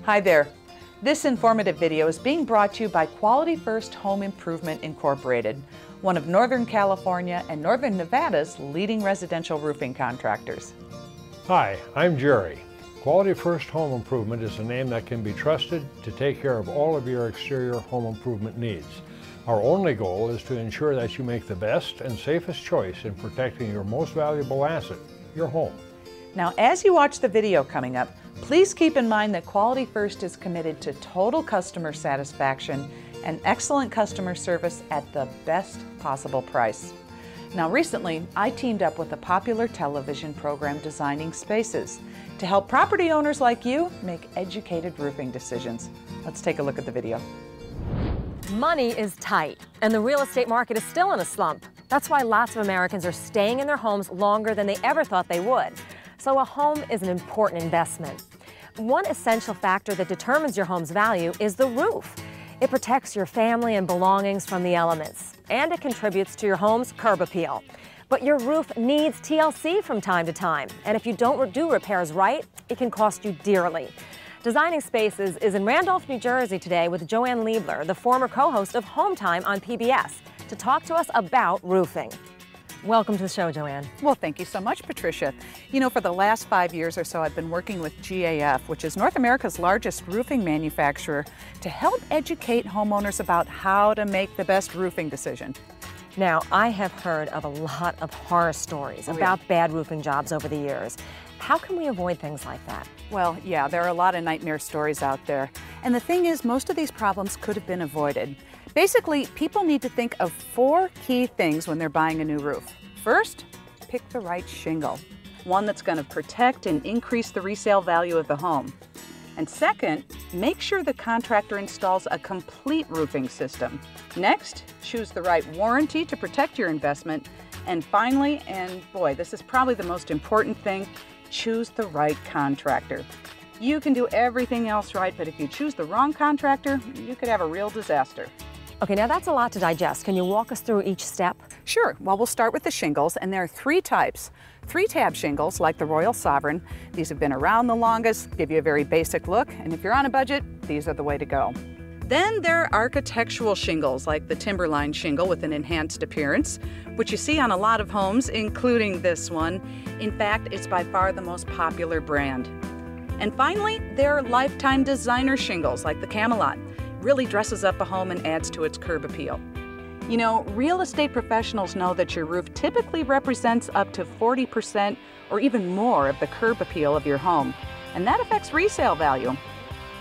Hi there. This informative video is being brought to you by Quality First Home Improvement Incorporated, one of Northern California and Northern Nevada's leading residential roofing contractors. Hi, I'm Jerry. Quality First Home Improvement is a name that can be trusted to take care of all of your exterior home improvement needs. Our only goal is to ensure that you make the best and safest choice in protecting your most valuable asset, your home. Now, as you watch the video coming up, please keep in mind that Quality First is committed to total customer satisfaction and excellent customer service at the best possible price. Now, recently, I teamed up with a popular television program, Designing Spaces, to help property owners like you make educated roofing decisions. Let's take a look at the video. Money is tight, and the real estate market is still in a slump. That's why lots of Americans are staying in their homes longer than they ever thought they would. So a home is an important investment. One essential factor that determines your home's value is the roof. It protects your family and belongings from the elements, and it contributes to your home's curb appeal. But your roof needs TLC from time to time, and if you don't do repairs right, it can cost you dearly. Designing Spaces is in Randolph, New Jersey today with Joanne Liebler, the former co-host of Home Time on PBS, to talk to us about roofing. Welcome to the show, Joanne. Well, thank you so much, Patricia. You know, for the last 5 years or so, I've been working with GAF, which is North America's largest roofing manufacturer, to help educate homeowners about how to make the best roofing decision. Now, I have heard of a lot of horror stories about bad roofing jobs over the years. How can we avoid things like that? Well, yeah, there are a lot of nightmare stories out there. And the thing is, most of these problems could have been avoided. Basically, people need to think of 4 key things when they're buying a new roof. First, pick the right shingle, one that's going to protect and increase the resale value of the home. And second, make sure the contractor installs a complete roofing system. Next, choose the right warranty to protect your investment. And finally, and boy, this is probably the most important thing, choose the right contractor. You can do everything else right, but if you choose the wrong contractor, you could have a real disaster. Okay, now that's a lot to digest. Can you walk us through each step? Sure. Well, we'll start with the shingles, and there are 3 types. 3-tab shingles, like the Royal Sovereign. These have been around the longest, give you a very basic look, and if you're on a budget, these are the way to go. Then there are architectural shingles, like the Timberline shingle with an enhanced appearance, which you see on a lot of homes, including this one. In fact, it's by far the most popular brand. And finally, there are lifetime designer shingles, like the Camelot. Really dresses up a home and adds to its curb appeal. You know, real estate professionals know that your roof typically represents up to 40% or even more of the curb appeal of your home, and that affects resale value.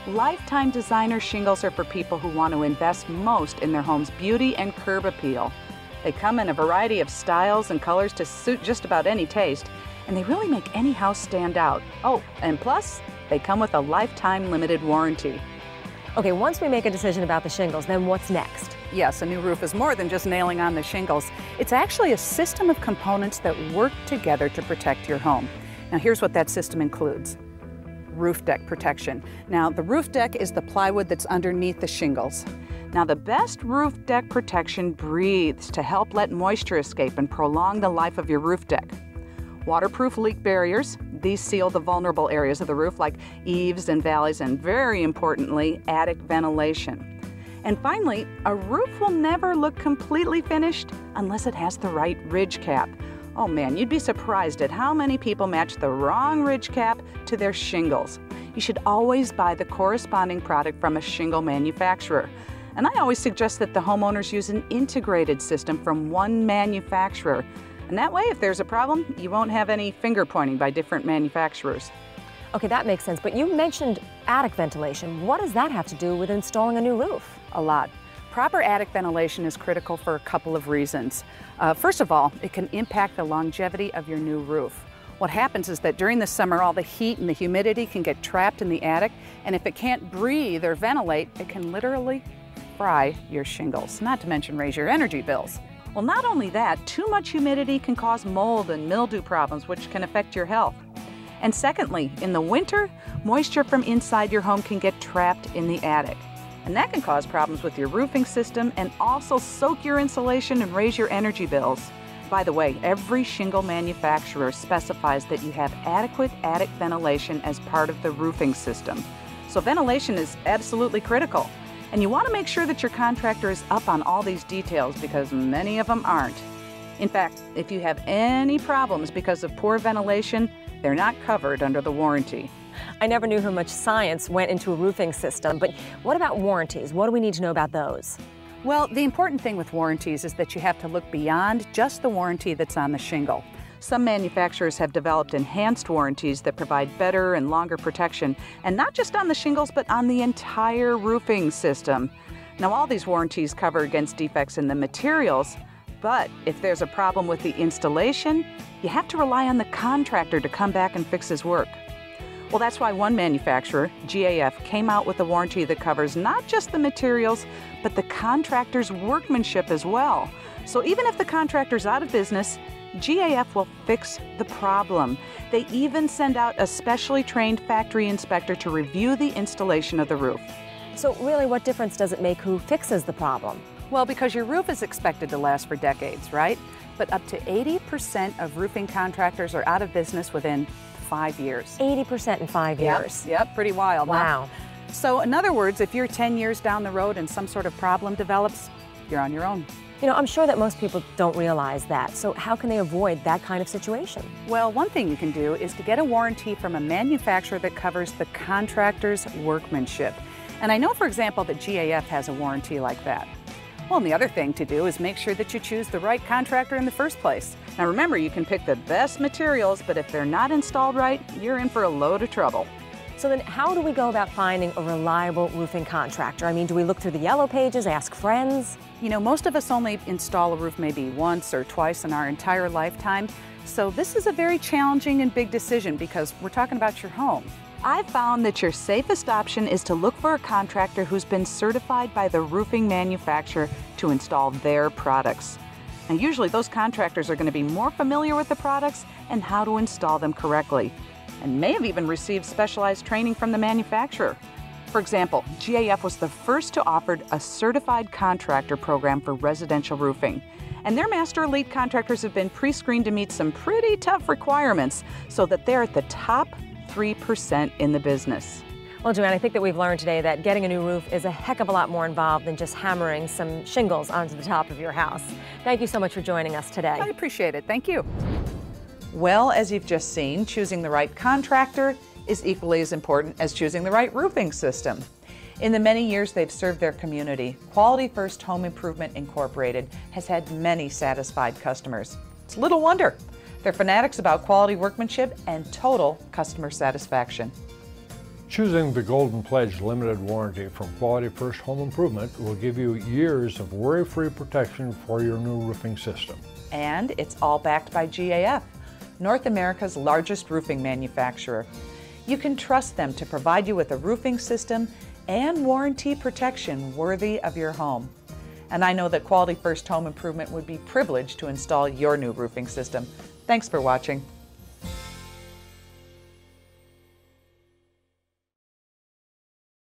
Lifetime designer shingles are for people who want to invest most in their home's beauty and curb appeal. They come in a variety of styles and colors to suit just about any taste, and they really make any house stand out. Oh, and plus, they come with a lifetime limited warranty. Okay, once we make a decision about the shingles, then what's next? Yes, a new roof is more than just nailing on the shingles. It's actually a system of components that work together to protect your home. Now, here's what that system includes. Roof deck protection. Now, the roof deck is the plywood that's underneath the shingles. Now, the best roof deck protection breathes to help let moisture escape and prolong the life of your roof deck. Waterproof leak barriers. These seal the vulnerable areas of the roof like eaves and valleys, and very importantly, attic ventilation. And finally, a roof will never look completely finished unless it has the right ridge cap. Oh man, you'd be surprised at how many people match the wrong ridge cap to their shingles. You should always buy the corresponding product from a shingle manufacturer. And I always suggest that the homeowners use an integrated system from one manufacturer. And that way, if there's a problem, you won't have any finger pointing by different manufacturers. Okay, that makes sense, but you mentioned attic ventilation. What does that have to do with installing a new roof? A lot. Proper attic ventilation is critical for a couple of reasons. First of all, it can impact the longevity of your new roof. What happens is that during the summer, all the heat and the humidity can get trapped in the attic, and if it can't breathe or ventilate, it can literally fry your shingles, not to mention raise your energy bills. Well, not only that, too much humidity can cause mold and mildew problems, which can affect your health. And secondly, in the winter, moisture from inside your home can get trapped in the attic. And that can cause problems with your roofing system and also soak your insulation and raise your energy bills. By the way, every shingle manufacturer specifies that you have adequate attic ventilation as part of the roofing system. So ventilation is absolutely critical. And you want to make sure that your contractor is up on all these details because many of them aren't. In fact, if you have any problems because of poor ventilation, they're not covered under the warranty. I never knew how much science went into a roofing system, but what about warranties? What do we need to know about those? Well, the important thing with warranties is that you have to look beyond just the warranty that's on the shingle. Some manufacturers have developed enhanced warranties that provide better and longer protection, and not just on the shingles, but on the entire roofing system. Now, all these warranties cover against defects in the materials, but if there's a problem with the installation, you have to rely on the contractor to come back and fix his work. Well, that's why one manufacturer, GAF, came out with a warranty that covers not just the materials, but the contractor's workmanship as well. So even if the contractor's out of business, GAF will fix the problem. They even send out a specially trained factory inspector to review the installation of the roof. So really, what difference does it make who fixes the problem? Well, because your roof is expected to last for decades, right? But up to 80% of roofing contractors are out of business within 5 years. 80% in 5 years. Yep, pretty wild. Wow. Huh? So in other words, if you're 10 years down the road and some sort of problem develops, you're on your own. You know, I'm sure that most people don't realize that. So how can they avoid that kind of situation? Well, one thing you can do is to get a warranty from a manufacturer that covers the contractor's workmanship. And I know, for example, that GAF has a warranty like that. Well, and the other thing to do is make sure that you choose the right contractor in the first place. Now remember, you can pick the best materials, but if they're not installed right, you're in for a load of trouble. So then how do we go about finding a reliable roofing contractor? I mean, do we look through the yellow pages, ask friends? You know, most of us only install a roof maybe once or twice in our entire lifetime. So this is a very challenging and big decision because we're talking about your home. I've found that your safest option is to look for a contractor who's been certified by the roofing manufacturer to install their products. Now, usually those contractors are going to be more familiar with the products and how to install them correctly, and may have even received specialized training from the manufacturer. For example, GAF was the first to offer a certified contractor program for residential roofing. And their Master Elite contractors have been pre-screened to meet some pretty tough requirements so that they're at the top 3% in the business. Well, Joanne, I think that we've learned today that getting a new roof is a heck of a lot more involved than just hammering some shingles onto the top of your house. Thank you so much for joining us today. I appreciate it. Thank you. Well, as you've just seen, choosing the right contractor is equally as important as choosing the right roofing system. In the many years they've served their community, Quality First Home Improvement Incorporated has had many satisfied customers. It's little wonder. They're fanatics about quality workmanship and total customer satisfaction. Choosing the Golden Pledge limited warranty from Quality First Home Improvement will give you years of worry-free protection for your new roofing system. And it's all backed by GAF, North America's largest roofing manufacturer. You can trust them to provide you with a roofing system and warranty protection worthy of your home. And I know that Quality First Home Improvement would be privileged to install your new roofing system. Thanks for watching.